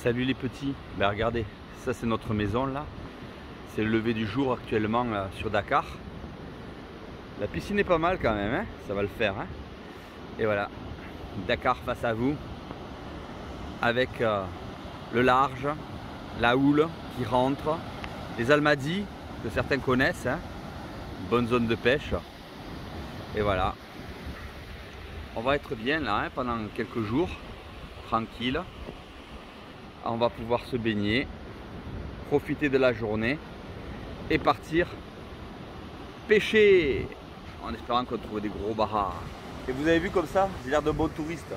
Salut les petits, ben regardez, ça c'est notre maison là. C'est le lever du jour actuellement sur Dakar. La piscine est pas mal quand même, hein, ça va le faire. Hein. Et voilà, Dakar face à vous, avec le large, la houle qui rentre, les Almadies que certains connaissent, hein. Bonne zone de pêche. Et voilà, on va être bien là hein, pendant quelques jours, tranquille. On va pouvoir se baigner, profiter de la journée et partir pêcher en espérant qu'on trouve des gros baras. Et vous avez vu comme ça, j'ai l'air de bon touriste.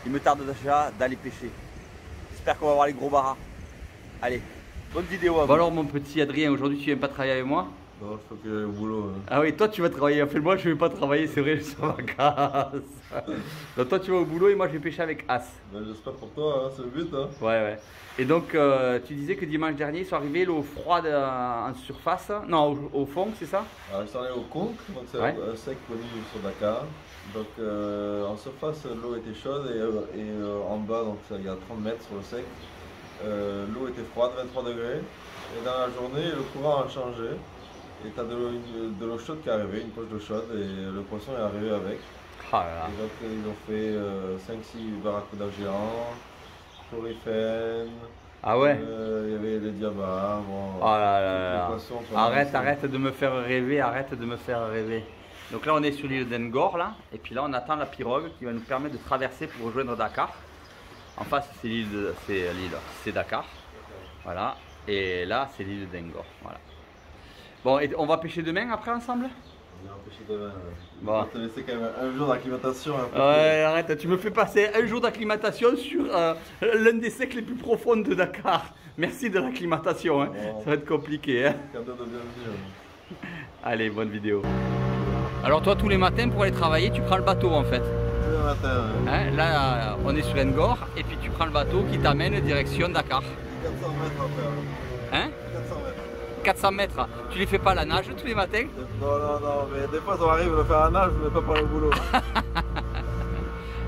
Il me tarde déjà d'aller pêcher. J'espère qu'on va voir les gros baras. Allez, bonne vidéo. Bon alors mon petit Adrien, aujourd'hui tu viens pas travailler avec moi? Non, il faut que j'aille au boulot. Hein. Ah oui, toi tu vas travailler. En fait, moi je ne vais pas travailler, c'est vrai, je suis en vacances. Donc toi tu vas au boulot et moi je vais pêcher avec As. Ben, j'espère pour toi, hein, c'est le but. Hein. Ouais, ouais. Et donc tu disais que dimanche dernier ils sont arrivés l'eau froide en surface, non au fond, c'est ça? Alors, ils sont allés au Conque, donc c'est un sec connu sur Dakar. Donc en surface l'eau était chaude et en bas, donc il y a 30 mètres sur le sec, l'eau était froide, 23 degrés. Et dans la journée, le courant a changé. Et tu as de l'eau chaude qui est arrivée, une poche d'eau chaude, et le poisson est arrivé avec. Ah là là. Et donc ils ont fait 5-6 barracudas géants, chorifènes. Ah ouais. Il y avait les diabas. Bon, oh là là là. Arrête de me faire rêver, arrête de me faire rêver. Donc là on est sur l'île d'Ngor là, et puis là on attend la pirogue qui va nous permettre de traverser pour rejoindre Dakar. En face c'est Dakar. Voilà. Et là c'est l'île d'Ngor. Voilà. Bon, et on va pêcher demain après ensemble? On va pêcher demain. Bon. On va te laisser quand même un jour d'acclimatation. Ouais, arrête, tu me fais passer un jour d'acclimatation sur l'un des secs les plus profonds de Dakar. Merci de l'acclimatation, hein. Ça va être compliqué. Hein. Cadeau de bienvenue. Allez, bonne vidéo. Alors toi, tous les matins pour aller travailler, tu prends le bateau en fait. Tous les matins. Hein, là, on est sur Ngor et puis tu prends le bateau qui t'amène direction Dakar. 400 mètres après. Hein? 400 mètres. 400 mètres. Tu les fais pas à la nage tous les matins? Non, mais des fois ça m'arrive de faire la nage, mais pas pour le boulot.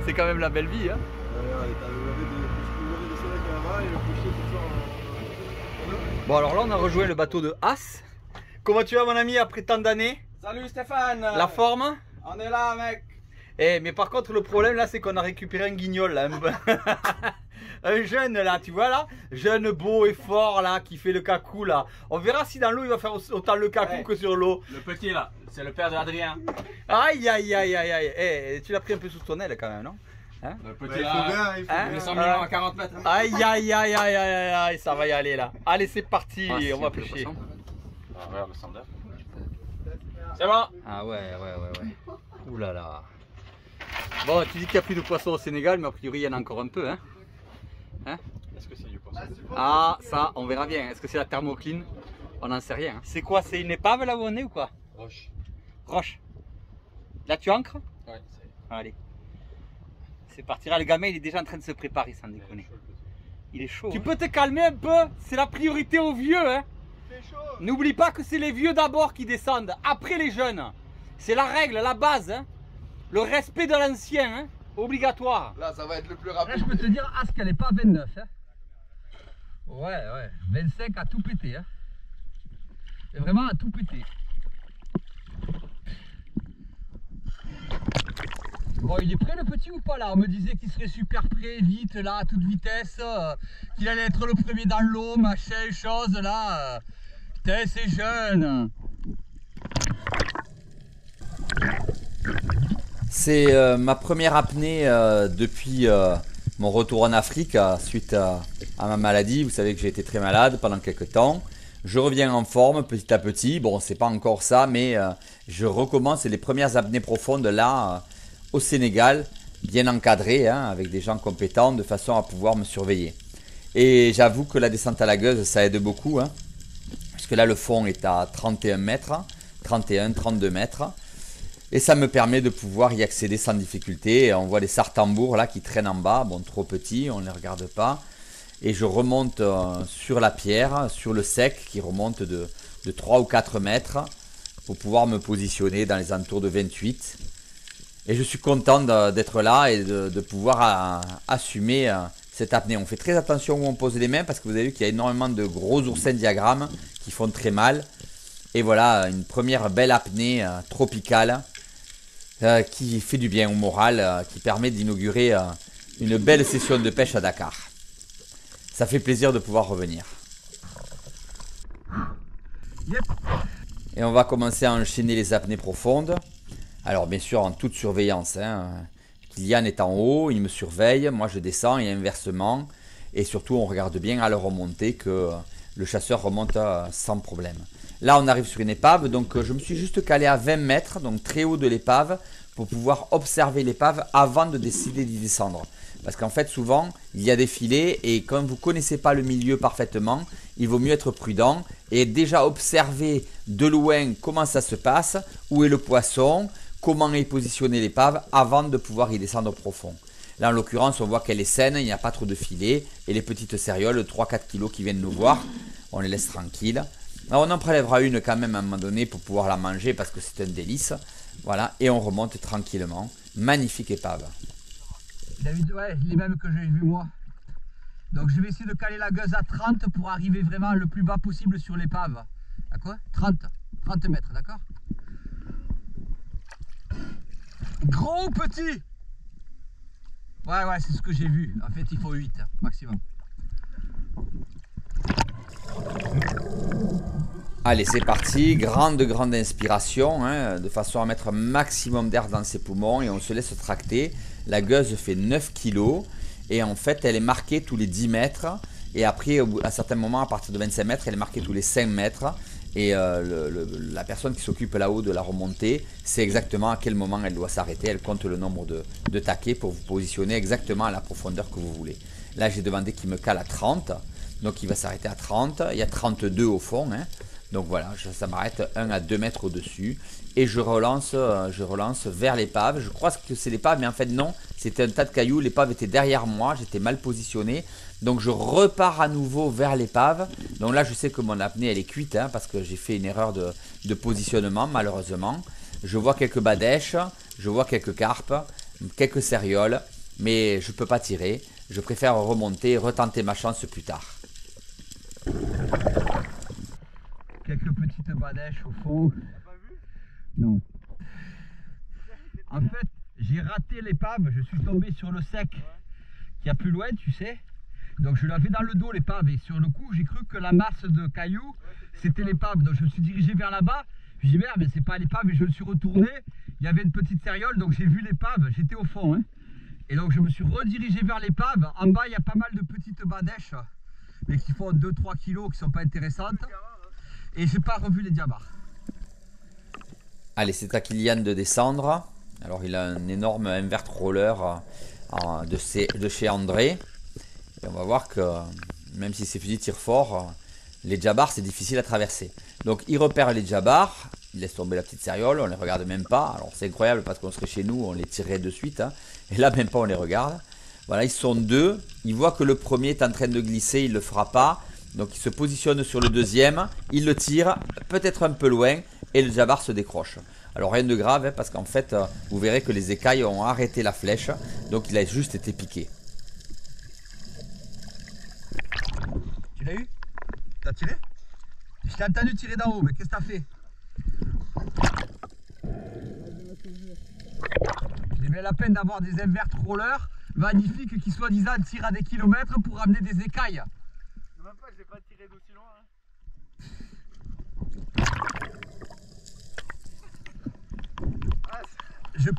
C'est quand même la belle vie, hein? Bon alors là on a rejoint le bateau de As. Comment tu vas mon ami après tant d'années? Salut Stéphane. La forme? On est là mec. Eh mais par contre le problème là c'est qu'on a récupéré un guignol là. Un jeune là, tu vois là, jeune beau et fort là, qui fait le cacou là. On verra si dans l'eau il va faire autant le cacou que sur l'eau. Le petit là, c'est le père de Adrien. Aïe aïe aïe aïe aïe. Eh, tu l'as pris un peu sous ton aile quand même, non? Hein? Le petit là, il est 100 millions à 40 mètres. Aïe aïe aïe aïe aïe aïe, ça va y aller là. Allez c'est parti, on va pêcher. Ah, regarde le standard. C'est bon. Ah ouais. Ouh là là. Bon, tu dis qu'il n'y a plus de poissons au Sénégal, mais a priori il y en a encore un peu, hein? Hein? Est-ce que c'est du poisson? Ah, ça, on verra bien. Est-ce que c'est la thermocline? On n'en sait rien. C'est quoi? C'est une épave là où on est ou quoi? Roche. Roche. Là, tu ancres? Ouais, c'est. Allez. C'est parti. Là, le gamin, il est déjà en train de se préparer, sans déconner. Il est chaud. Tu peux te calmer un peu? C'est la priorité aux vieux, hein? N'oublie pas que c'est les vieux d'abord qui descendent, après les jeunes. C'est la règle, la base, hein? Le respect de l'ancien, hein? Obligatoire. Là, ça va être le plus rapide. Là, je peux te dire, As qu'elle n'est pas 29. Hein. Ouais. 25 à tout péter. Hein. Vraiment à tout péter. Bon, il est prêt le petit ou pas là? On me disait qu'il serait super prêt, vite là, à toute vitesse. Qu'il allait être le premier dans l'eau, machin, chose là. Putain, c'est jeune. C'est ma première apnée depuis mon retour en Afrique suite à ma maladie. Vous savez que j'ai été très malade pendant quelques temps. Je reviens en forme petit à petit. Bon, c'est pas encore ça, mais je recommence les premières apnées profondes là au Sénégal, bien encadrées, hein, avec des gens compétents de façon à pouvoir me surveiller. Et j'avoue que la descente à la gueuse, ça aide beaucoup, hein, puisque là le fond est à 31 mètres, 31, 32 mètres. Et ça me permet de pouvoir y accéder sans difficulté. Et on voit les sartambours là qui traînent en bas, bon trop petits, on ne les regarde pas. Et je remonte sur la pierre, sur le sec qui remonte de 3 ou 4 mètres pour pouvoir me positionner dans les alentours de 28. Et je suis content d'être là et de pouvoir assumer cette apnée. On fait très attention où on pose les mains parce que vous avez vu qu'il y a énormément de gros oursins diagrammes qui font très mal. Et voilà, une première belle apnée tropicale qui fait du bien au moral, qui permet d'inaugurer une belle session de pêche à Dakar. Ça fait plaisir de pouvoir revenir. Et on va commencer à enchaîner les apnées profondes. Alors bien sûr en toute surveillance. Kylian est en haut, il me surveille, moi je descends et inversement. Et surtout on regarde bien à la remontée que le chasseur remonte sans problème. Là on arrive sur une épave, donc je me suis juste calé à 20 mètres, donc très haut de l'épave, pour pouvoir observer l'épave avant de décider d'y descendre. Parce qu'en fait souvent il y a des filets et quand vous ne connaissez pas le milieu parfaitement, il vaut mieux être prudent et déjà observer de loin comment ça se passe, où est le poisson, comment est positionnée l'épave avant de pouvoir y descendre profond. Là en l'occurrence on voit qu'elle est saine, il n'y a pas trop de filets et les petites cérioles, 3-4 kg qui viennent nous voir, on les laisse tranquilles. Alors on en prélèvera une quand même à un moment donné pour pouvoir la manger parce que c'est un délice. Voilà, et on remonte tranquillement. Magnifique épave. David, ouais, les mêmes que j'ai vu moi. Donc je vais essayer de caler la gueuse à 30 pour arriver vraiment le plus bas possible sur l'épave. D'accord ? 30 mètres, d'accord ? Gros ou petit ? Ouais, c'est ce que j'ai vu. En fait, il faut 8 maximum. Allez, c'est parti. Grande inspiration, de façon à mettre un maximum d'air dans ses poumons et on se laisse tracter. La gueuse fait 9 kg et en fait, elle est marquée tous les 10 mètres. Et après, à certains moments, à partir de 25 mètres, elle est marquée tous les 5 mètres. Et la personne qui s'occupe là-haut de la remontée sait exactement à quel moment elle doit s'arrêter. Elle compte le nombre de taquets pour vous positionner exactement à la profondeur que vous voulez. Là, j'ai demandé qu'il me cale à 30. Donc, il va s'arrêter à 30. Il y a 32 au fond. Donc voilà, ça m'arrête 1 à 2 mètres au-dessus. Et je relance vers l'épave. Je crois que c'est l'épave, mais en fait non. C'était un tas de cailloux. L'épave était derrière moi. J'étais mal positionné. Donc je repars à nouveau vers l'épave. Donc là, je sais que mon apnée, elle est cuite. Parce que j'ai fait une erreur de positionnement, malheureusement. Je vois quelques badèches. Je vois quelques carpes. Quelques cérioles. Mais je ne peux pas tirer. Je préfère remonter et retenter ma chance plus tard. Quelques petites badèches au fond. Non. En fait, j'ai raté l'épave, je suis tombé sur le sec qui est plus loin, tu sais. Donc je l'avais dans le dos l'épave et sur le coup j'ai cru que la masse de cailloux c'était l'épave. Donc je me suis dirigé vers là-bas. Je dis merde mais c'est pas l'épave et je me suis retourné. Il y avait une petite cériole donc j'ai vu l'épave, j'étais au fond. Et donc je me suis redirigé vers l'épave. En bas il y a pas mal de petites badèches mais qui font 2-3 kilos qui sont pas intéressantes. Et j'ai pas revu les diabars. Allez, c'est à Kylian de descendre. Alors il a un énorme invert roller de chez André. Et on va voir que même si ces fusils tirent fort, les djabars c'est difficile à traverser. Donc il repère les djabars, il laisse tomber la petite cériole, on les regarde même pas. Alors c'est incroyable parce qu'on serait chez nous, on les tirerait de suite. Et là même pas on les regarde. Voilà, ils sont deux. Il voit que le premier est en train de glisser, il ne le fera pas. Donc il se positionne sur le deuxième, il le tire peut-être un peu loin et le djabar se décroche. Alors rien de grave parce qu'en fait vous verrez que les écailles ont arrêté la flèche, donc il a juste été piqué. Tu l'as eu? T'as tiré? Je t'ai entendu tirer d'en haut, mais qu'est-ce que t'as fait? J'ai bien la peine d'avoir des invert rollers magnifiques qui soi-disant tirent à des kilomètres pour amener des écailles. Même pas, je l'ai pas tiré d'aussi loin. Je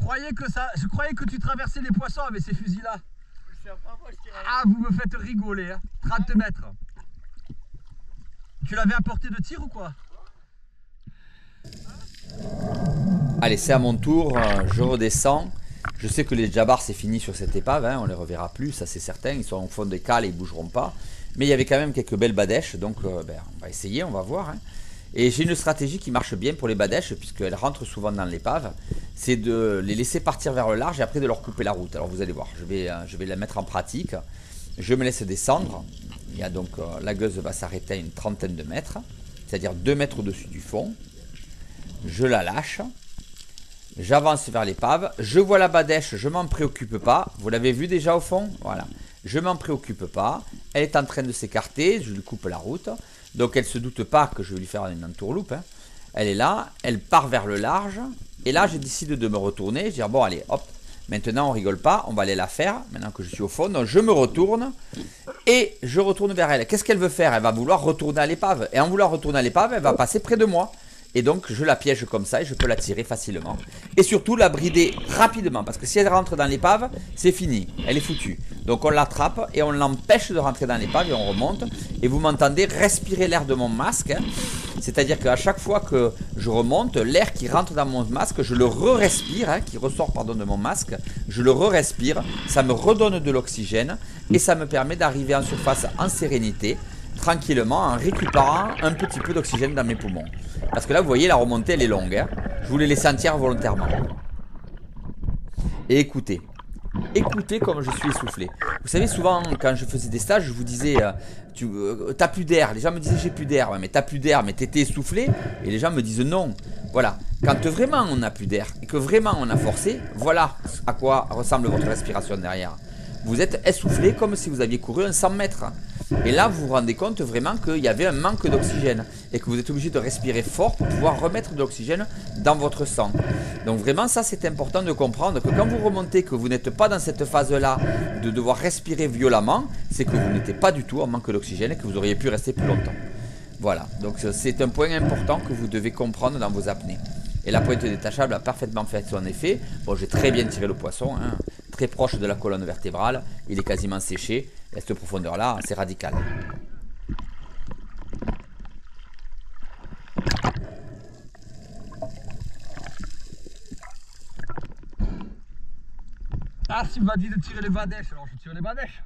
croyais que tu traversais les poissons avec ces fusils-là. C'est la première fois que je tire. Ah, vous me faites rigoler, 30 mètres. Tu l'avais à portée de tir ou quoi? Allez, c'est à mon tour, je redescends. Je sais que les djabars c'est fini sur cette épave, on les reverra plus, ça c'est certain. Ils sont au fond des cales et ils bougeront pas. Mais il y avait quand même quelques belles badèches, donc on va essayer, on va voir. Et j'ai une stratégie qui marche bien pour les badèches, puisqu'elles rentrent souvent dans l'épave. C'est de les laisser partir vers le large et après de leur couper la route. Alors vous allez voir, je vais la mettre en pratique. Je me laisse descendre. Il y a donc, la gueuse va s'arrêter à une trentaine de mètres, c'est-à-dire 2 mètres au-dessus du fond. Je la lâche. J'avance vers l'épave. Je vois la badèche, je m'en préoccupe pas. Vous l'avez vu déjà au fond? Voilà. Je m'en préoccupe pas. Elle est en train de s'écarter, je lui coupe la route. Donc elle ne se doute pas que je vais lui faire une entourloupe. Hein. Elle est là, elle part vers le large. Et là, je décide de me retourner. Je dis bon, allez, hop. Maintenant, on rigole pas, on va aller la faire. Maintenant que je suis au fond, donc je me retourne. Et je retourne vers elle. Qu'est-ce qu'elle veut faire? Elle va vouloir retourner à l'épave. Et en voulant retourner à l'épave, elle va passer près de moi. Et donc, je la piège comme ça et je peux la tirer facilement. Et surtout, la brider rapidement. Parce que si elle rentre dans l'épave, c'est fini. Elle est foutue. Donc, on l'attrape et on l'empêche de rentrer dans l'épave et on remonte. Et vous m'entendez respirer l'air de mon masque. Hein. C'est-à-dire qu'à chaque fois que je remonte, l'air qui rentre dans mon masque, je le re-respire, hein, qui ressort pardon, de mon masque. Je le re-respire. Ça me redonne de l'oxygène. Et ça me permet d'arriver en surface en sérénité, tranquillement, en récupérant un petit peu d'oxygène dans mes poumons. Parce que là, vous voyez, la remontée, elle est longue. Hein. Je vous l'ai laissé entière volontairement. Et écoutez. Écoutez comme je suis essoufflé. Vous savez, souvent, quand je faisais des stages, je vous disais, t'as plus d'air. Les gens me disaient, j'ai plus d'air. Ouais, mais t'as plus d'air, mais t'étais essoufflé. Et les gens me disent non. Voilà. Quand vraiment on n'a plus d'air et que vraiment on a forcé, voilà à quoi ressemble votre respiration derrière. Vous êtes essoufflé comme si vous aviez couru un 100 mètres. Et là, vous vous rendez compte vraiment qu'il y avait un manque d'oxygène et que vous êtes obligé de respirer fort pour pouvoir remettre de l'oxygène dans votre sang. Donc vraiment, ça c'est important de comprendre que quand vous remontez, que vous n'êtes pas dans cette phase-là de devoir respirer violemment, c'est que vous n'étiez pas du tout en manque d'oxygène et que vous auriez pu rester plus longtemps. Voilà, donc c'est un point important que vous devez comprendre dans vos apnées. Et la pointe détachable a parfaitement fait son effet. Bon, j'ai très bien tiré le poisson, hein, très proche de la colonne vertébrale. Il est quasiment séché. Et à cette profondeur-là, c'est radical. Ah, si il m'a dit de tirer les badèches, alors je tire les badèches.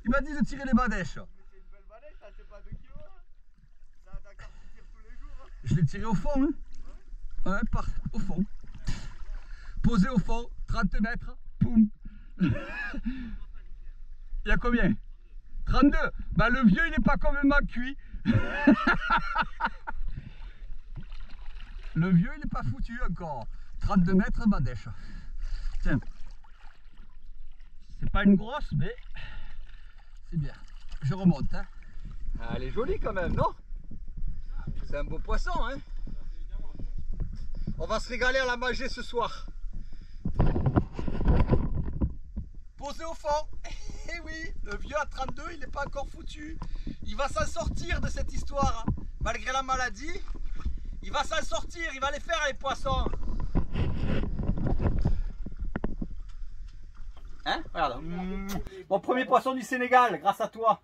Il m'a dit de tirer les badèches. Je l'ai tiré au fond, hein. Ouais, au fond. Posé au fond, 30 mètres, poum. Il y a combien? 32. Bah le vieux il n'est pas complètement cuit. Le vieux il n'est pas foutu encore. 32 mètres, badèche. Tiens. C'est pas une grosse, mais c'est bien. Je remonte, hein. Ah, elle est jolie quand même, non? C'est un beau poisson, hein. On va se régaler à la manger ce soir. Posé au fond. Eh oui, le vieux à 32, il n'est pas encore foutu. Il va s'en sortir de cette histoire. Malgré la maladie, il va s'en sortir, il va les faire les poissons. Hein? Regarde. Mon premier poisson du Sénégal, grâce à toi.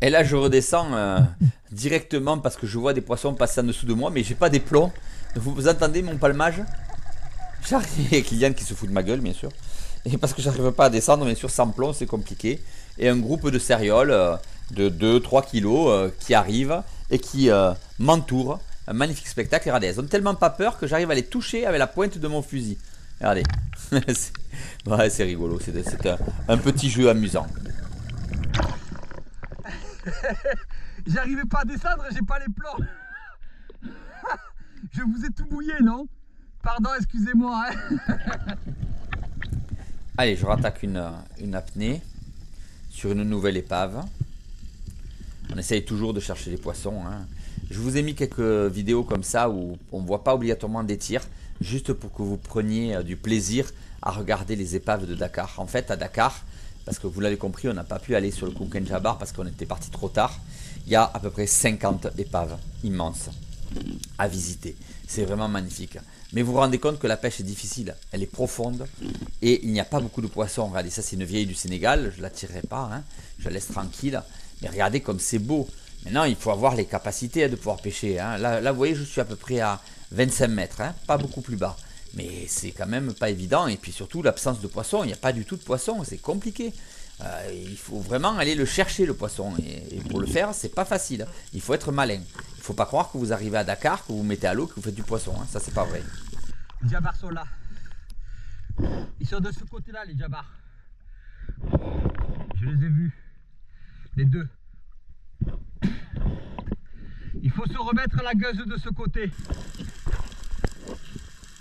Et là, je redescends directement parce que je vois des poissons passer en dessous de moi, mais j'ai pas des plombs. Vous entendez mon palmage? J'arrive avec Kylian qui se fout de ma gueule, bien sûr. Et parce que j'arrive pas à descendre, bien sûr, sans plomb, c'est compliqué. Et un groupe de cérioles de 2-3 kilos qui arrivent et qui m'entourent. Un magnifique spectacle. Et regardez, elles ont tellement pas peur que j'arrive à les toucher avec la pointe de mon fusil. Regardez. Ouais, c'est rigolo. C'est un petit jeu amusant. J'arrivais pas à descendre, j'ai pas les plombs. Je vous ai tout mouillé, non? Pardon, excusez-moi. Hein. Allez, je rattaque une apnée sur une nouvelle épave. On essaye toujours de chercher les poissons. Hein. Je vous ai mis quelques vidéos comme ça où on ne voit pas obligatoirement des tirs, juste pour que vous preniez du plaisir à regarder les épaves de Dakar. En fait, à Dakar, parce que vous l'avez compris, on n'a pas pu aller sur le Kunken Jabar parce qu'on était parti trop tard. Il y a à peu près 50 épaves immenses à visiter. C'est vraiment magnifique. Mais vous vous rendez compte que la pêche est difficile. Elle est profonde et il n'y a pas beaucoup de poissons. Regardez, ça c'est une vieille du Sénégal. Je ne la tirerai pas. Hein. Je la laisse tranquille. Mais regardez comme c'est beau. Maintenant, il faut avoir les capacités de pouvoir pêcher. Hein. Là, vous voyez, je suis à peu près à 25 mètres. Hein. Pas beaucoup plus bas. Mais c'est quand même pas évident. Et puis surtout, l'absence de poisson. Il n'y a pas du tout de poisson. C'est compliqué. Il faut vraiment aller le chercher, le poisson. Et pour le faire, c'est pas facile. Il faut être malin. Il ne faut pas croire que vous arrivez à Dakar, que vous mettez à l'eau, que vous faites du poisson. Hein. Ça, c'est pas vrai. Les jabars sont là. Ils sont de ce côté-là, les jabars. Je les ai vus. Les deux. Il faut se remettre la gueuse de ce côté.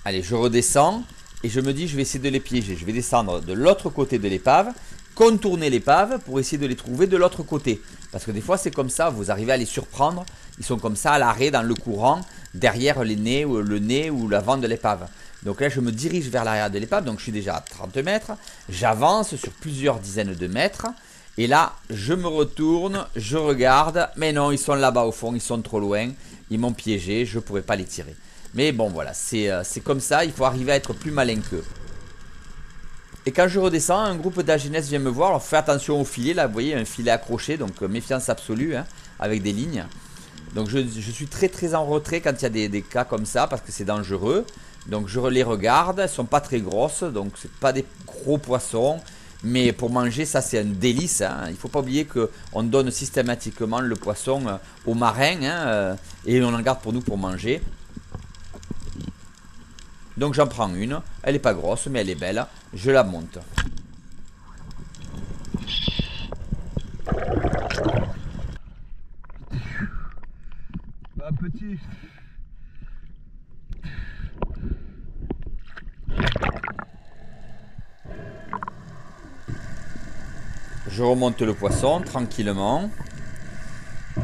Allez, je redescends et je me dis je vais essayer de les piéger. Je vais descendre de l'autre côté de l'épave, contourner l'épave pour essayer de les trouver de l'autre côté. Parce que des fois c'est comme ça, vous arrivez à les surprendre. Ils sont comme ça à l'arrêt dans le courant, derrière les nez, ou le nez ou l'avant de l'épave. Donc là je me dirige vers l'arrière de l'épave, donc je suis déjà à 30 mètres. J'avance sur plusieurs dizaines de mètres. Et là je me retourne, je regarde. Mais non, ils sont là-bas au fond, ils sont trop loin. Ils m'ont piégé, je ne pourrais pas les tirer. Mais bon voilà, c'est comme ça, il faut arriver à être plus malin qu'eux. Et quand je redescends, un groupe d'AGNS vient me voir. Alors fais attention au filet, là vous voyez un filet accroché, donc méfiance absolue hein, avec des lignes. Donc je suis très en retrait quand il y a des cas comme ça parce que c'est dangereux. Donc je les regarde, elles sont pas très grosses, donc c'est pas des gros poissons. Mais pour manger ça c'est un délice hein. Il ne faut pas oublier qu'on donne systématiquement le poisson aux marins hein, et on en garde pour nous pour manger. Donc j'en prends une, elle n'est pas grosse mais elle est belle, je la monte. Bah petit. Je remonte le poisson tranquillement.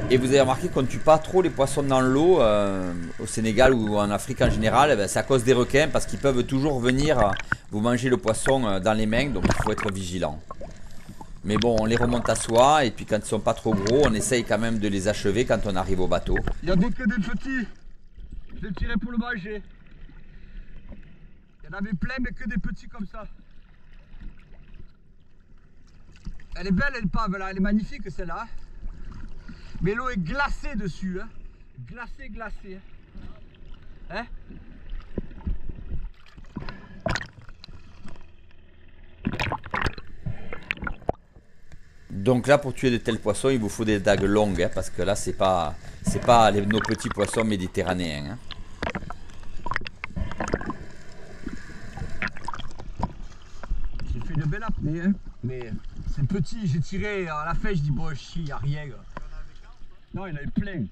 Et vous avez remarqué qu'on ne tue pas trop les poissons dans l'eau au Sénégal ou en Afrique en général. C'est à cause des requins parce qu'ils peuvent toujours venir vous manger le poisson dans les mains. Donc il faut être vigilant. Mais bon, on les remonte à soi. Et puis quand ils ne sont pas trop gros, on essaye quand même de les achever quand on arrive au bateau. Il n'y a que des petits. Je l'ai tiré pour le manger. Il y en avait plein mais que des petits comme ça. Elle est belle l'épave là, elle est magnifique celle-là. Mais l'eau est glacée dessus, hein. Glacée. Hein? Donc là pour tuer de tels poissons, il vous faut des dagues longues hein, parce que là c'est pas nos petits poissons méditerranéens. Hein. J'ai fait une belle apnée, hein. Mais c'est petit, j'ai tiré à la fin, je dis bon chier, il n'y a rien. Non, il y en avait plein.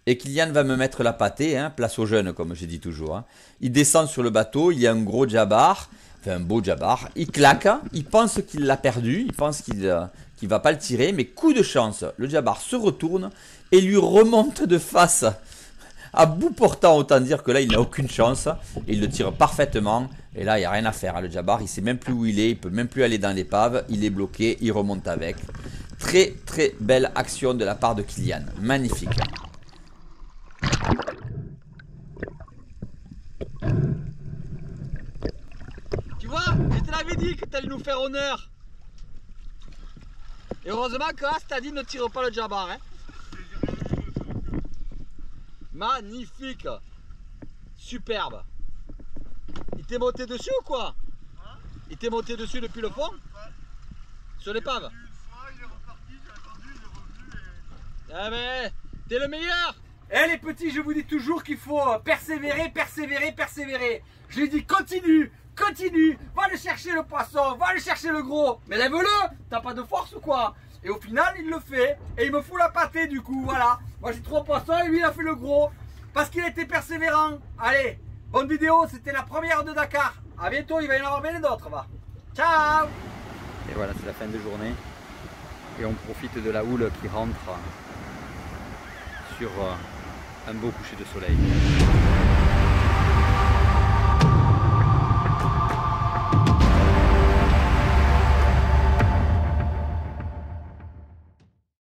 Et Kylian va me mettre la pâtée, hein, place aux jeunes comme j'ai dit toujours. Hein. Il descend sur le bateau, il y a un gros djabar, enfin un beau djabar. Il claque, il pense qu'il l'a perdu, il pense qu'il va pas le tirer. Mais coup de chance, le djabar se retourne et lui remonte de face. À bout portant, autant dire que là il n'a aucune chance. Il le tire parfaitement. Et là il n'y a rien à faire. Hein. Le djabar il sait même plus où il est. Il peut même plus aller dans l'épave. Il est bloqué. Il remonte avec. Très belle action de la part de Kylian. Magnifique. Tu vois, je te l'avais dit que tu allais nous faire honneur. Et heureusement que As t'a dit ne tire pas le djabar. Hein. Magnifique. Superbe. Il t'est monté dessus ou quoi? Il t'est monté dessus depuis le fond? Sur l'épave? Il est reparti, j'ai attendu, il est revenu et... Ah mais, t'es le meilleur. Eh les petits, je vous dis toujours qu'il faut persévérer. Je lui dis continue, va aller chercher le poisson, va aller chercher le gros. Mais lève-le, t'as pas de force ou quoi? Et au final, il le fait. Et il me fout la pâtée du coup, voilà. Moi j'ai 3 poissons et lui il a fait le gros. Parce qu'il était persévérant. Allez, bonne vidéo, c'était la première de Dakar. A bientôt, il va y en avoir bien d'autres, va. Ciao. Et voilà, c'est la fin de journée. Et on profite de la houle qui rentre sur un beau coucher de soleil.